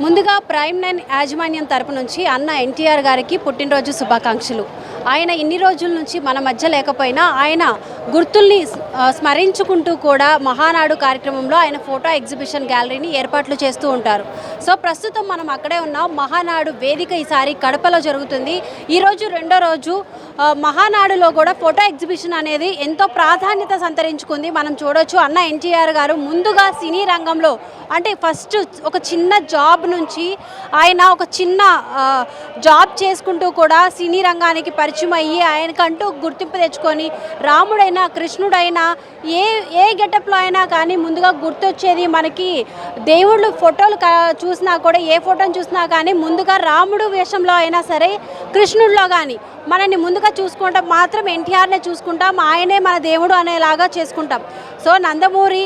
ముందుగా ప్రైమ్ 9 యాజమాన్యం తరపు నుంచి అన్న ఎన్టీఆర్ గారికి పుట్టినరోజు శుభాకాంక్షలు. ఆయన ఇన్ని రోజుల నుంచి మన మధ్య లేకపోయినా ఆయన గుర్తుల్ని స్మరించుకుంటూ కూడా మహానాడు కార్యక్రమంలో ఆయన ఫోటో ఎగ్జిబిషన్ గ్యాలరీని ఏర్పాట్లు చేస్తూ ఉంటారు. సో ప్రస్తుతం మనం అక్కడే ఉన్నాం. మహానాడు వేదిక ఈసారి కడపలో జరుగుతుంది. ఈరోజు రెండో రోజు. మహానాడులో కూడా ఫోటో ఎగ్జిబిషన్ అనేది ఎంతో ప్రాధాన్యత సంతరించుకుంది. మనం చూడొచ్చు అన్న ఎన్టీఆర్ గారు ముందుగా సినీ రంగంలో అంటే ఫస్ట్ ఒక చిన్న జాబ్ నుంచి ఆయన ఒక చిన్న జాబ్ చేసుకుంటూ కూడా సినీ రంగానికి పరిచయం అయ్యి ఆయనకంటూ గుర్తింపు తెచ్చుకొని రాముడైనా కృష్ణుడైనా ఏ గెటప్లో అయినా కానీ ముందుగా గుర్తొచ్చేది మనకి దేవుళ్ళు ఫోటోలు చూసినా కూడా ఏ ఫోటోని చూసినా కానీ ముందుగా రాముడు వేషంలో అయినా సరే కృష్ణుడిలో కానీ మనని ముందుగా చూసుకుంటాం మాత్రం ఎన్టీఆర్నే చూసుకుంటాం. ఆయనే మన దేవుడు అనేలాగా చేసుకుంటాం. సో నందమూరి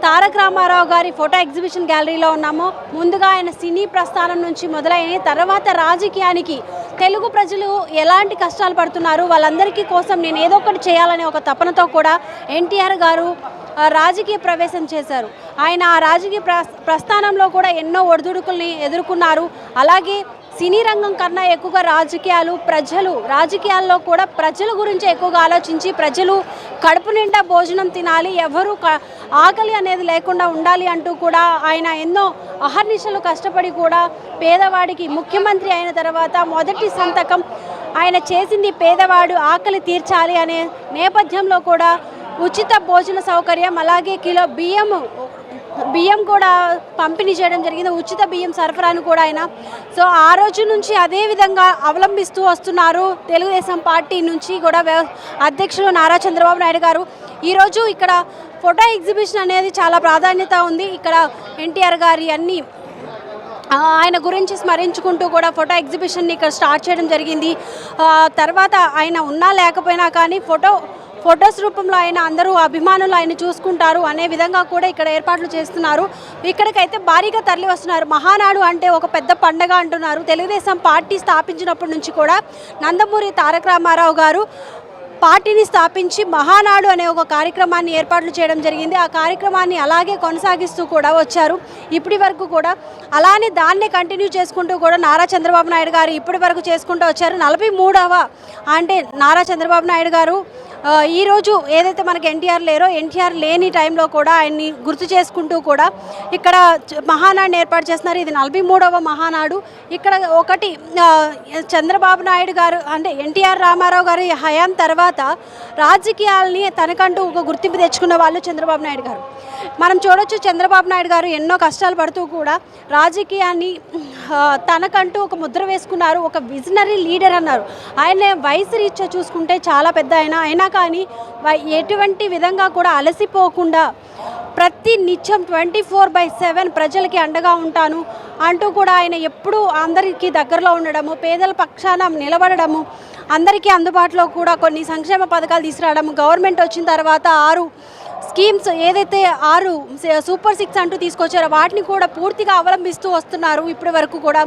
తారక రామారావు గారి ఫోటో ఎగ్జిబిషన్ గ్యాలరీలో ఉన్నాము. ముందుగా ఆయన సినీ ప్రస్థానం నుంచి మొదలైన తర్వాత రాజకీయానికి తెలుగు ప్రజలు ఎలాంటి కష్టాలు పడుతున్నారు వాళ్ళందరికీ కోసం నేను ఏదో ఒకటి చేయాలనే ఒక తపనతో కూడా ఎన్టీఆర్ గారు రాజకీయ ప్రవేశం చేశారు. ఆయన ఆ రాజకీయ ప్రస్థానంలో కూడా ఎన్నో ఒడిదుడుకుల్ని ఎదుర్కొన్నారు. అలాగే సినీ రంగం కన్నా ఎక్కువగా రాజకీయాల్లో కూడా ప్రజల గురించి ఎక్కువగా ఆలోచించి ప్రజలు కడుపు నిండా భోజనం తినాలి, ఎవరు ఆకలి అనేది లేకుండా ఉండాలి అంటూ కూడా ఆయన ఎన్నో అహర్నిశలు కష్టపడి కూడా పేదవాడికి ముఖ్యమంత్రి అయిన తర్వాత మొదటి సంతకం ఆయన చేసింది పేదవాడు ఆకలి తీర్చాలి అనే నేపథ్యంలో కూడా ఉచిత భోజన సౌకర్యం అలాగే కిలో బియ్యం కూడా పంపిణీ చేయడం జరిగింది. ఉచిత బియ్యం సరఫరాను కూడా ఆయన సో ఆ రోజు నుంచి అదే విధంగా అవలంబిస్తూ వస్తున్నారు. తెలుగుదేశం పార్టీ నుంచి కూడా అధ్యక్షులు నారా చంద్రబాబు నాయుడు గారు ఈరోజు ఇక్కడ ఫోటో ఎగ్జిబిషన్ అనేది చాలా ప్రాధాన్యత ఉంది. ఇక్కడ ఎన్టీఆర్ గారి అన్ని ఆయన గురించి స్మరించుకుంటూ కూడా ఫోటో ఎగ్జిబిషన్ని ఇక్కడ స్టార్ట్ చేయడం జరిగింది. తర్వాత ఆయన ఉన్నా లేకపోయినా కానీ ఫొటోస్ రూపంలో ఆయన అందరూ అభిమానులు ఆయన చూసుకుంటారు అనే విధంగా కూడా ఇక్కడ ఏర్పాట్లు చేస్తున్నారు. ఇక్కడికైతే భారీగా తరలి వస్తున్నారు. మహానాడు అంటే ఒక పెద్ద పండగ అంటున్నారు. తెలుగుదేశం పార్టీ స్థాపించినప్పటి నుంచి కూడా నందమూరి తారక రామారావు గారు పార్టీని స్థాపించి మహానాడు అనే ఒక కార్యక్రమాన్ని ఏర్పాట్లు చేయడం జరిగింది. ఆ కార్యక్రమాన్ని అలాగే కొనసాగిస్తూ కూడా వచ్చారు. ఇప్పటి వరకు కూడా అలానే దాన్నే కంటిన్యూ చేసుకుంటూ కూడా నారా చంద్రబాబు నాయుడు గారు ఇప్పటి వరకు చేసుకుంటూ వచ్చారు. 43వ అంటే నారా చంద్రబాబు నాయుడు గారు ఈరోజు ఏదైతే మనకి ఎన్టీఆర్ లేని టైంలో కూడా ఆయన్ని గుర్తు చేసుకుంటూ కూడా ఇక్కడ మహానాడుని ఏర్పాటు చేస్తున్నారు. ఇది 43వ మహానాడు. ఇక్కడ ఒకటి చంద్రబాబు నాయుడు గారు అంటే ఎన్టీఆర్ రామారావు గారి హయాం తర్వాత రాజకీయాల్ని తనకంటూ ఒక గుర్తింపు తెచ్చుకున్న వాళ్ళు చంద్రబాబు నాయుడు గారు. మనం చూడొచ్చు చంద్రబాబు నాయుడు గారు ఎన్నో కష్టాలు పడుతూ కూడా రాజకీయాన్ని తనకంటూ ఒక ముద్ర వేసుకున్నారు. ఒక విజనరీ లీడర్ అన్నారు. ఆయన వయసు రీత్యా చూసుకుంటే చాలా పెద్ద అయినా కానీ ఎటువంటి విధంగా కూడా అలసిపోకుండా ప్రతి నిత్యం 24/7 ప్రజలకి అండగా ఉంటాను అంటూ కూడా ఆయన ఎప్పుడూ అందరికీ దగ్గరలో ఉండడము, పేదల పక్షాన నిలబడము, అందరికీ అందుబాటులో కూడా కొన్ని సంక్షేమ పథకాలు తీసుకురావడము, గవర్నమెంట్ వచ్చిన తర్వాత 6 స్కీమ్స్ ఏదైతే 6 సూపర్ 6 అంటూ తీసుకొచ్చారో వాటిని కూడా పూర్తిగా అవలంబిస్తూ వస్తున్నారు ఇప్పటి వరకు కూడా.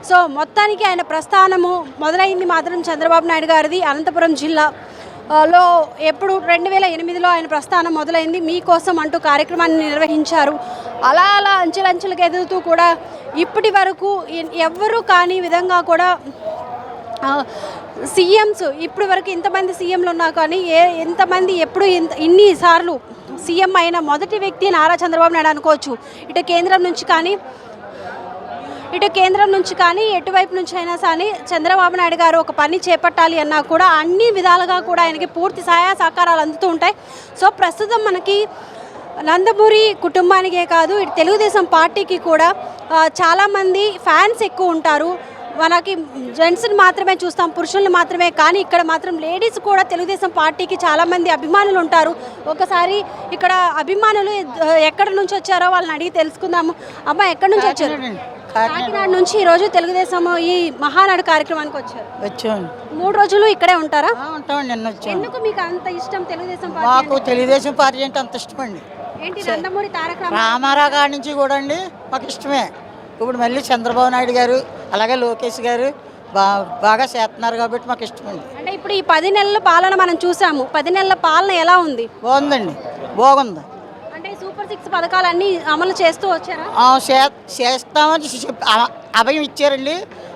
సో మొత్తానికి ఆయన ప్రస్థానము మొదలైంది మాత్రం చంద్రబాబు నాయుడు గారిది అనంతపురం జిల్లాలో ఎప్పుడు 2008లో ఆయన ప్రస్థానం మొదలైంది. మీకోసం అంటూ కార్యక్రమాన్ని నిర్వహించారు. అలా అంచెలంచెలకు ఎదుగుతూ కూడా ఇప్పటి వరకు ఎవ్వరూ కాని విధంగా కూడా సీఎంస్ ఇప్పటి వరకు ఇంతమంది సీఎంలు ఉన్నా కానీ ఎంతమంది ఎప్పుడు ఇన్నిసార్లు సీఎం అయిన మొదటి వ్యక్తి నారా చంద్రబాబు నాయుడు అనుకోవచ్చు. ఇటు కేంద్రం నుంచి కానీ ఎటువైపు నుంచి అయినా కానీ చంద్రబాబు నాయుడు గారు ఒక పని చేపట్టాలి అన్నా కూడా అన్ని విధాలుగా కూడా ఆయనకి పూర్తి సహాయ సహకారాలు అందుతూ ఉంటాయి. సో ప్రస్తుతం మనకి నందమూరి కుటుంబానికే కాదు ఇటు తెలుగుదేశం పార్టీకి కూడా చాలామంది ఫ్యాన్స్ ఎక్కువ ఉంటారు. మనకి జెంట్స్ని మాత్రమే చూస్తాం, పురుషుల్ని మాత్రమే, కానీ ఇక్కడ మాత్రం లేడీస్ కూడా తెలుగుదేశం పార్టీకి చాలామంది అభిమానులు ఉంటారు. ఒకసారి ఇక్కడ అభిమానులు ఎక్కడి నుంచి వచ్చారో వాళ్ళని అడిగి తెలుసుకుందాము. అమ్మ ఎక్కడి నుంచి వచ్చారు? కాకినాడ నుంచి ఈరోజు తెలుగుదేశం ఈ మహానాడు కార్యక్రమానికి వచ్చారు. 3 రోజులు ఇక్కడే ఉంటారా? ఉంటామండి. ఎందుకు మీకు అంత ఇష్టం తెలుగుదేశం పార్టీ? మాకు తెలుగుదేశం పార్టీ అంటే అంత ఇష్టం అండి. ఏంటి నందమూరి తారక రామారావు గారి నుంచి కూడా అండి మాకు ఇష్టమే. ఇప్పుడు మళ్ళీ చంద్రబాబు నాయుడు గారు అలాగే లోకేష్ గారు బాగా చేస్తున్నారు కాబట్టి మాకు ఇష్టమండి. అంటే ఇప్పుడు ఈ 10 నెలల పాలన మనం చూసాము. 10 నెలల పాలన ఎలా ఉంది? బాగుందండి, బాగుంది. అంటే సూపర్ 6 పథకాలన్నీ అమలు చేస్తూ వచ్చారా? చేస్తామని అభయం ఇచ్చారండి,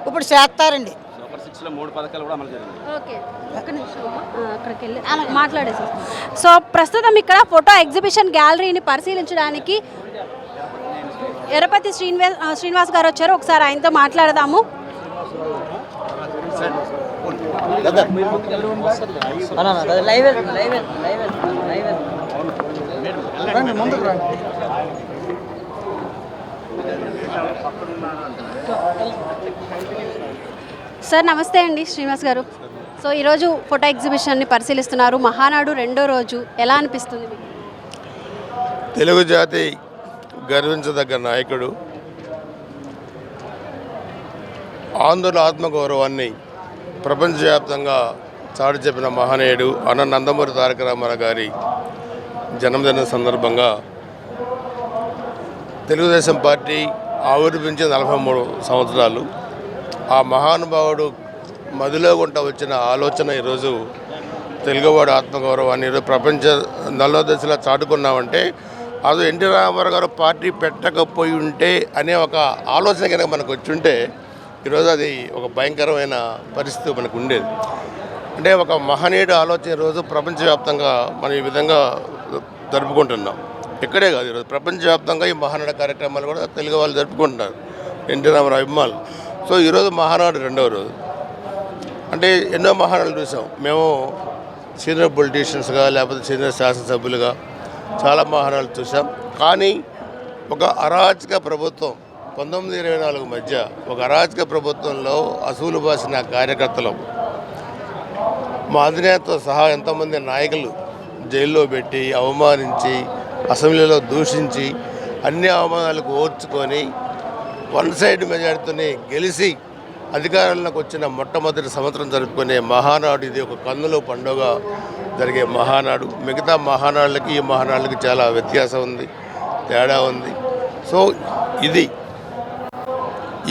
ఇప్పుడు చేస్తారండి. సూపర్ 6లో 3 పథకాలు కూడా అమలు జరిగింది. ఓకే, ఒక్క నిమిషం అక్కడికి వెళ్ళి మాట్లాడేసి. సో ప్రస్తుతం ఇక్కడ ఫోటో ఎగ్జిబిషన్ గ్యాలరీని పరిశీలించడానికి ఎర్రపతి శ్రీనివాస్ గారు వచ్చారు. ఒకసారి ఆయనతో మాట్లాడదాము. సార్ నమస్తే అండి శ్రీనివాస్ గారు. సో ఈరోజు ఫోటో ఎగ్జిబిషన్ని పరిశీలిస్తున్నారు, మహానాడు రెండో రోజు, ఎలా అనిపిస్తుంది మీకు? తెలుగు జాతి గర్వించదగ్గ నాయకుడు, ఆంధ్రుల ఆత్మగౌరవాన్ని ప్రపంచవ్యాప్తంగా చాటి చెప్పిన మహనీయుడు అన్న నందమూరి తారక రామారావు గారి జన్మదిన సందర్భంగా తెలుగుదేశం పార్టీ ఆవిర్భించి 43 సంవత్సరాలు. ఆ మహానుభావుడు మదిలో గుంట వచ్చిన ఆలోచన ఈరోజు తెలుగువాడి ఆత్మగౌరవాన్ని ఈరోజు ప్రపంచ నలుదశలా చాటుకున్నామంటే అది ఎన్టీ రామారావు గారు పార్టీ పెట్టకపోయి ఉంటే అనే ఒక ఆలోచన కనుక మనకు వచ్చి ఉంటే ఈరోజు అది ఒక భయంకరమైన పరిస్థితి మనకు ఉండేది. అంటే ఒక మహనీయుడు ఆలోచన ఈరోజు ప్రపంచవ్యాప్తంగా మనం ఈ విధంగా జరుపుకుంటున్నాం. ఇక్కడే కాదు, ఈరోజు ప్రపంచవ్యాప్తంగా ఈ మహానాడు కార్యక్రమాలు కూడా తెలుగు వాళ్ళు జరుపుకుంటున్నారు, ఎన్టీ రామారావు అభిమానులు. సో ఈరోజు మహానాడు రెండవ రోజు. అంటే ఎన్నో మహానాడులు చూసాం మేము, సీనియర్ పొలిటీషియన్స్గా లేకపోతే సీనియర్ శాసనసభ్యులుగా చాలా మహానాడులు చూసాం. కానీ ఒక అరాచక ప్రభుత్వం 1924 మధ్య ఒక అరాచక ప్రభుత్వంలో అసూలు బాసిన కార్యకర్తలు, మా అధినేతతో సహా ఎంతోమంది నాయకులు జైల్లో పెట్టి అవమానించి, అసెంబ్లీలో దూషించి, అన్ని అవమానాలకు ఓర్చుకొని వన్ సైడ్ మెజారిటీని గెలిచి అధికారంలోకి వచ్చిన మొట్టమొదటి సంవత్సరం జరుపుకునే మహానాడు ఇది. ఒక కన్నుల పండుగ జరిగే మహానాడు. మిగతా మహానాడులకి ఈ మహానాడులకి చాలా వ్యత్యాసం ఉంది, తేడా ఉంది. సో ఇది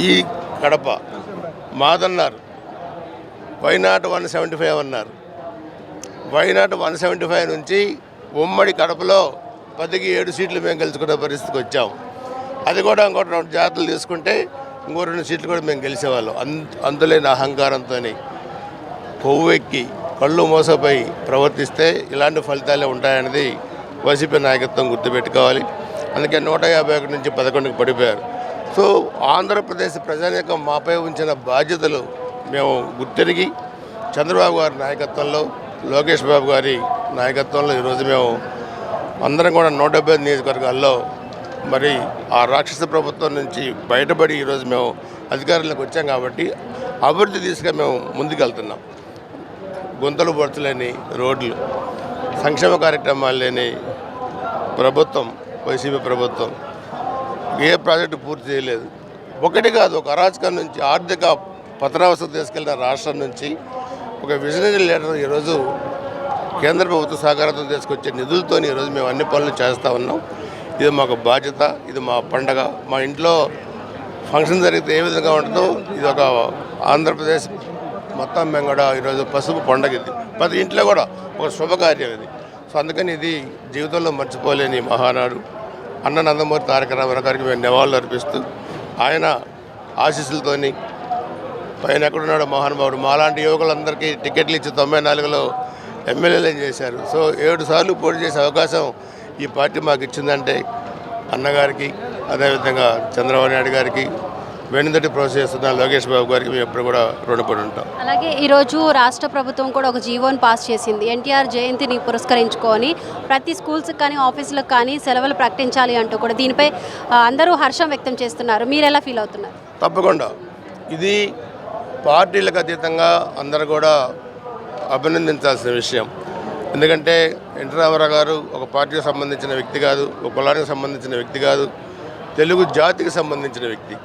ఈ కడప మాదన్నారు, వైనాట్ 175 అన్నారు. వైనాట్ 175 నుంచి ఉమ్మడి కడపలో 10కి 7 సీట్లు మేము గెలుచుకునే పరిస్థితికి వచ్చాం. అది కూడా ఇంకో 2 జాతరలు తీసుకుంటే ఇంకో 2 సీట్లు కూడా మేము గెలిచేవాళ్ళం. అందులేని అహంకారంతో కొవ్వెక్కి కళ్ళు మోసపోయి ప్రవర్తిస్తే ఇలాంటి ఫలితాలే ఉంటాయనేది వైసీపీ నాయకత్వం గుర్తుపెట్టుకోవాలి. అందుకే 151 నుంచి 11కి పడిపోయారు. సో ఆంధ్రప్రదేశ్ ప్రజానీకం మాపై ఉంచిన బాధ్యతలు మేము గుర్తిరిగి చంద్రబాబు గారి నాయకత్వంలో, లోకేష్ బాబు గారి నాయకత్వంలో ఈరోజు మేము అందరం కూడా 175 నియోజకవర్గాల్లో మరి ఆ రాక్షస ప్రభుత్వం నుంచి బయటపడి ఈరోజు మేము అధికారంలోకి వచ్చాం. కాబట్టి అభివృద్ధి దిశగా మేము ముందుకెళ్తున్నాం. గుంతలు పొడచలేని రోడ్లు, సంక్షేమ కార్యక్రమాలు లేని ప్రభుత్వం వైసీపీ ప్రభుత్వం, ఏ ప్రాజెక్టు పూర్తి చేయలేదు. ఒకటి కాదు, ఒక అరాచకం నుంచి ఆర్థిక పతనావస్థకు తీసుకెళ్లిన రాష్ట్రం నుంచి ఒక విజనరీ లీడర్ ఈరోజు కేంద్ర ప్రభుత్వ సహకారంతో తీసుకొచ్చే నిధులతో ఈరోజు మేము అన్ని పనులు చేస్తూ ఉన్నాం. ఇది మాకు బాధ్యత, ఇది మా పండగ. మా ఇంట్లో ఫంక్షన్ జరిగితే ఏ విధంగా ఉంటుందో ఇది ఒక ఆంధ్రప్రదేశ్ మొత్తం మేము కూడా ఈరోజు పసుపు పండగ. ఇది ప్రతి ఇంట్లో కూడా ఒక శుభకార్యం ఇది. సో అందుకని ఇది జీవితంలో మర్చిపోలేని మహానాడు. అన్న నందమూరి తారక రామారావు గారికి మేము నివాళులు అర్పిస్తూ ఆయన ఆశీస్సులతోని పైన ఎక్కడున్నాడు మహానుభావుడు మాలాంటి యువకులందరికీ టికెట్లు ఇచ్చి 94లో ఎమ్మెల్యేలు చేశారు. సో 7 సార్లు పోటీ చేసే అవకాశం ఈ పార్టీ మాకు ఇచ్చిందంటే అన్నగారికి, అదేవిధంగా చంద్రబాబు నాయుడు గారికి, వెనుదటి ప్రోత్సహిస్తున్న లోకేష్ బాబు గారికి మేము ఎప్పుడు కూడా రుణపడి ఉంటాం. అలాగే ఈరోజు రాష్ట్ర ప్రభుత్వం కూడా ఒక జీవోని పాస్ చేసింది. ఎన్టీఆర్ జయంతిని పురస్కరించుకొని ప్రతి స్కూల్స్కి కానీ ఆఫీసులకు కానీ సెలవులు ప్రకటించాలి అంటూ కూడా దీనిపై అందరూ హర్షం వ్యక్తం చేస్తున్నారు. మీరు ఎలా ఫీల్ అవుతున్నారు? తప్పకుండా ఇది పార్టీలకు అతీతంగా అందరూ కూడా అభినందించాల్సిన విషయం. ఎందుకంటే ఎన్టీ రామారావు గారు ఒక పార్టీకి సంబంధించిన వ్యక్తి కాదు, ఒక కులానికి సంబంధించిన వ్యక్తి కాదు, తెలుగు జాతికి సంబంధించిన వ్యక్తి.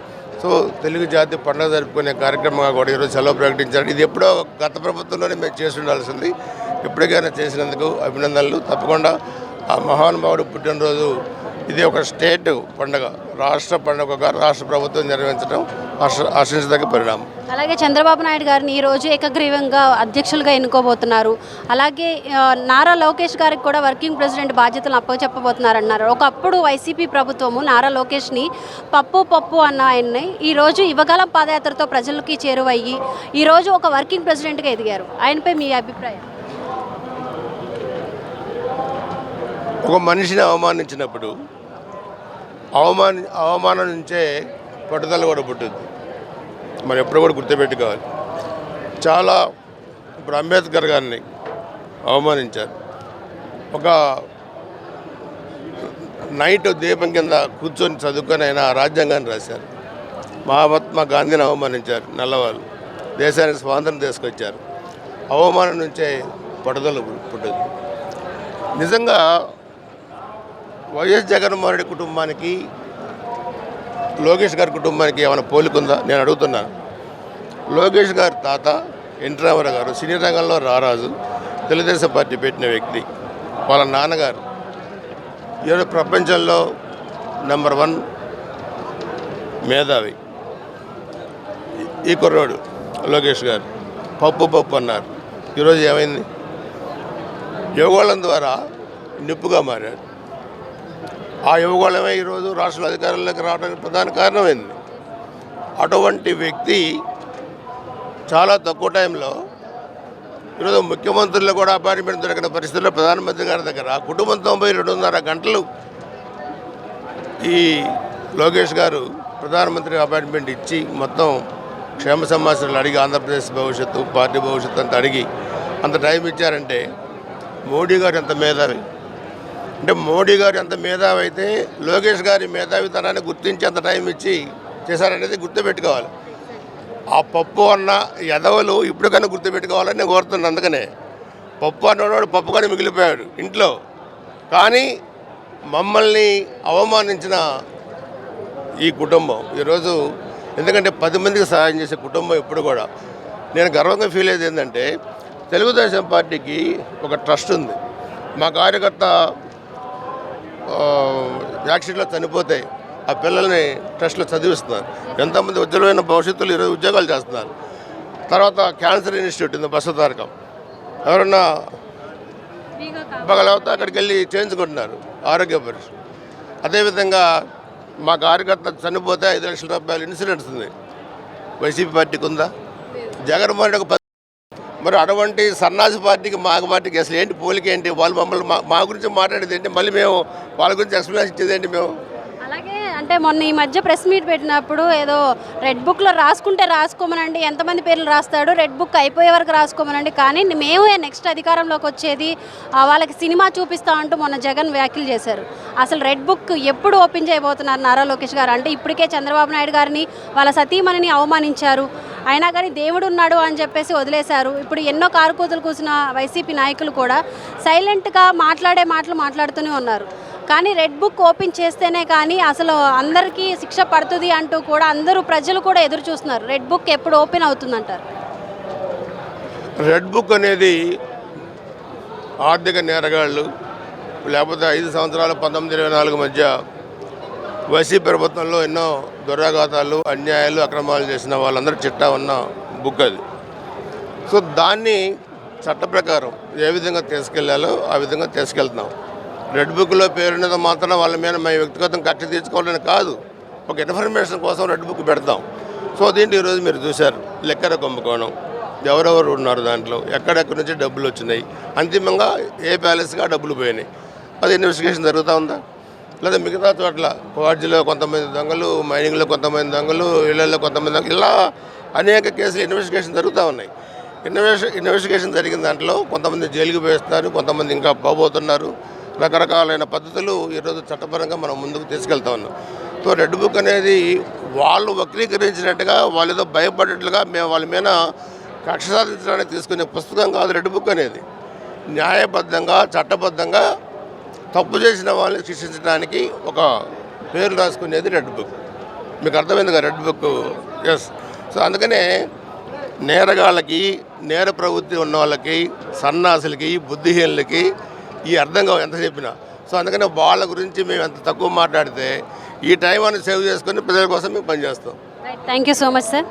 సో తెలుగు జాతి పండుగ జరుపుకునే కార్యక్రమంగా కూడా ఈరోజు సెలవు ప్రకటించారు. ఇది ఎప్పుడో గత ప్రభుత్వంలోనే మేము చేసి ఉండాల్సింది. ఎప్పటికైనా చేసినందుకు అభినందనలు. తప్పకుండా ఆ మహానుభావుడు పుట్టినరోజు ఇది ఒక స్టేట్ పండుగ, రాష్ట్ర పండుగగా రాష్ట్ర ప్రభుత్వం నిర్వహించడం హర్షించదగ్గ పరిణామం. అలాగే చంద్రబాబు నాయుడు గారిని ఈరోజు ఏకగ్రీవంగా అధ్యక్షులుగా ఎన్నుకోబోతున్నారు. అలాగే నారా లోకేష్ గారికి కూడా వర్కింగ్ ప్రెసిడెంట్ బాధ్యతలు అప్పచెప్పబోతున్నారన్నారు. ఒకప్పుడు వైసీపీ ప్రభుత్వము నారా లోకేష్ని పప్పు అన్న ఆయన్ని ఈరోజు యువగలం పాదయాత్రతో ప్రజలకి చేరువయ్యి ఈరోజు ఒక వర్కింగ్ ప్రెసిడెంట్గా ఎదిగారు. ఆయనపై మీ అభిప్రాయం? ఒక మనిషిని అవమానించినప్పుడు అవమానం నుంచే పట్టుదల కూడా పుట్టుద్ది. మనం ఎప్పుడు కూడా గుర్తుపెట్టుకోవాలి. చాలా ఇప్పుడు అంబేద్కర్ గారిని అవమానించారు. ఒక నైట్ దీపం కింద కూర్చొని చదువుకొని ఆయన రాజ్యాంగాన్ని రాశారు. మహాత్మా గాంధీని అవమానించారు నల్లవాళ్ళు, దేశానికి స్వాతంత్రం తీసుకొచ్చారు. అవమానం నుంచే పట్టుదల పుట్టుద్ది. నిజంగా వైఎస్ జగన్మోహన్ రెడ్డి కుటుంబానికి లోకేష్ గారి కుటుంబానికి ఏమైనా పోలికుందా నేను అడుగుతున్నాను. లోకేష్ గారి తాత ఎన్టీ రామారావు గారు సినీ రంగంలో రారాజు, తెలుగుదేశం పార్టీ పెట్టిన వ్యక్తి. వాళ్ళ నాన్నగారు ఈరోజు ప్రపంచంలో నెంబర్ 1 మేధావి. ఈ కుర్రోడు లోకేష్ గారు పప్పు అన్నారు. ఈరోజు ఏమైంది? యువగోళం ద్వారా నిప్పుగా మారారు. ఆ యువగోళమే ఈరోజు రాష్ట్ర అధికారంలోకి రావడానికి ప్రధాన కారణమైంది. అటువంటి వ్యక్తి చాలా తక్కువ టైంలో ఈరోజు ముఖ్యమంత్రులు కూడా అపాయింట్మెంట్ దొరికిన పరిస్థితుల్లో ప్రధానమంత్రి గారి దగ్గర కుటుంబంతో పోయి 2.5 గంటలు ఈ లోకేష్ గారు ప్రధానమంత్రి అపాయింట్మెంట్ ఇచ్చి మొత్తం క్షేమ సమస్యలు అడిగి ఆంధ్రప్రదేశ్ భవిష్యత్తు, పార్టీ భవిష్యత్తు అంతా అడిగి అంత టైం ఇచ్చారంటే మోడీ గారు ఎంత మేధావి. అంటే మోడీ గారు ఎంత మేధావి అయితే లోకేష్ గారి మేధావితనాన్ని గుర్తించి అంత టైం ఇచ్చి చేశారనేది గుర్తుపెట్టుకోవాలి. ఆ పప్పు అన్న ఎదవలు ఇప్పుడు కన్నా గుర్తుపెట్టుకోవాలని నేను కోరుతున్నాను. అందుకనే పప్పు అన్నవాడు పప్పుగానే మిగిలిపోయాడు ఇంట్లో. కానీ మమ్మల్ని అవమానించిన ఈ కుటుంబం ఈరోజు, ఎందుకంటే 10 మందికి సహాయం చేసే కుటుంబం ఎప్పుడు కూడా నేను గర్వంగా ఫీల్ అయ్యేది ఏంటంటే తెలుగుదేశం పార్టీకి ఒక ట్రస్ట్ ఉంది. మా కార్యకర్త యాక్సిడెంట్లో చనిపోతే ఆ పిల్లల్ని ట్రస్ట్లో చదివిస్తున్నారు. ఎంతోమంది ఉజ్వలమైన భవిష్యత్తులో ఈరోజు ఉద్యోగాలు చేస్తున్నారు. తర్వాత క్యాన్సర్ ఇన్స్టిట్యూట్ ఉంది బసవతారకం, ఎవరన్నా పగలవుతా అక్కడికి వెళ్ళి చేయించుకుంటున్నారు ఆరోగ్య పరీక్ష. అదేవిధంగా మా కార్యకర్త చనిపోతే 5 లక్షల రూపాయలు ఇన్సూరెన్స్ ఉంది. వైసీపీ పార్టీకి ఉందా? జగన్మోహన్ రెడ్డి మరి అటువంటి సన్నాసి పార్టీకి మా పార్టీకి అసలు ఏంటి పోలిక ఏంటి? వాళ్ళు మమ్మల్ని మా గురించి మాట్లాడేది ఏంటి? మళ్ళీ మేము వాళ్ళ గురించి ఎక్స్ప్లెయిన్ ఇచ్చేది ఏంటి? మేము అలాగే అంటే మొన్న ఈ మధ్య ప్రెస్ మీట్ పెట్టినప్పుడు ఏదో రెడ్ బుక్లో రాసుకుంటే రాసుకోమనండి, ఎంతమంది పేర్లు రాస్తాడు, రెడ్ బుక్ అయిపోయే వరకు రాసుకోమనండి, కానీ మేము నెక్స్ట్ అధికారంలోకి వచ్చేది వాళ్ళకి సినిమా చూపిస్తా అంటూ మొన్న జగన్ వ్యాఖ్యలు చేశారు. అసలు రెడ్ బుక్ ఎప్పుడు ఓపెన్ చేయబోతున్నారు నారా లోకేష్ గారు? అంటే ఇప్పటికే చంద్రబాబు నాయుడు గారిని వాళ్ళ సతీమణిని అవమానించారు, అయినా కానీ దేవుడు ఉన్నాడు అని చెప్పేసి వదిలేశారు. ఇప్పుడు ఎన్నో కారుకూతులు కూసిన వైసీపీ నాయకులు కూడా సైలెంట్గా మాట్లాడే మాటలు మాట్లాడుతూనే ఉన్నారు. కానీ రెడ్ బుక్ ఓపెన్ చేస్తేనే కానీ అసలు అందరికీ శిక్ష పడుతుంది అంటూ కూడా అందరూ ప్రజలు కూడా ఎదురు చూస్తున్నారు. రెడ్ బుక్ ఎప్పుడు ఓపెన్ అవుతుందంటారు? రెడ్ బుక్ అనేది ఆర్థిక నేరగాళ్ళు, లేకపోతే 5 సంవత్సరాల 1924 మధ్య వైసీపీ ప్రభుత్వంలో ఎన్నో దురాఘాతాలు, అన్యాయాలు, అక్రమాలు చేసిన వాళ్ళందరూ చిట్టా ఉన్న బుక్ అది. సో దాన్ని చట్ట ప్రకారం ఏ విధంగా తీసుకెళ్లాలో ఆ విధంగా తీసుకెళ్తున్నాం. రెడ్ బుక్లో పేరున్నది మాత్రం వాళ్ళ మీద మేము వ్యక్తిగతం కక్ష తీర్చుకోవాలని కాదు, ఒక ఇన్ఫర్మేషన్ కోసం రెడ్ బుక్ పెడతాం. సో దీంట్లో ఈరోజు మీరు చూశారు లెక్కర కుంభకోణం, ఎవరెవరు ఉన్నారు దాంట్లో, ఎక్కడెక్కడి నుంచి డబ్బులు వచ్చినాయి, అంతిమంగా ఏ ప్యాలెస్గా డబ్బులు పోయినాయి, అది ఇన్వెస్టిగేషన్ జరుగుతూ ఉందా? లేదా మిగతా చోట్ల వార్డులో కొంతమంది దొంగలు, మైనింగ్లో కొంతమంది దొంగలు, ఇళ్లలో కొంతమంది దొంగలు, ఇలా అనేక కేసులు ఇన్వెస్టిగేషన్ జరుగుతూ ఉన్నాయి. ఇన్వెస్టిగేషన్ జరిగిన దాంట్లో కొంతమంది జైలుకి వేస్తున్నారు, కొంతమంది ఇంకా పోబోతున్నారు. రకరకాలైన పద్ధతులు ఈరోజు చట్టపరంగా మనం ముందుకు తీసుకెళ్తా ఉన్నాం. సో రెడ్ బుక్ అనేది వాళ్ళు వక్రీకరించినట్టుగా, వాళ్ళు ఏదో భయపడేట్లుగా మేము వాళ్ళ మీద కక్ష సాధించడానికి తీసుకునే పుస్తకం కాదు రెడ్ బుక్ అనేది. న్యాయబద్ధంగా, చట్టబద్ధంగా తప్పు చేసిన వాళ్ళని శిక్షించడానికి ఒక పేరు రాసుకునేది రెడ్ బుక్. మీకు అర్థమైంది కదా రెడ్ బుక్? ఎస్. సో అందుకనే నేరగాళ్ళకి, నేర ప్రవృత్తి ఉన్న వాళ్ళకి, సన్నాసులకి, బుద్ధిహీనులకి ఈ అర్థం కావు ఎంత చెప్పినా. సో అందుకని వాళ్ళ గురించి మేము ఎంత తక్కువ మాట్లాడితే ఈ టైం అని సేవ్ చేసుకొని ప్రజల కోసం మేము పనిచేస్తాం. Thank you so much sir.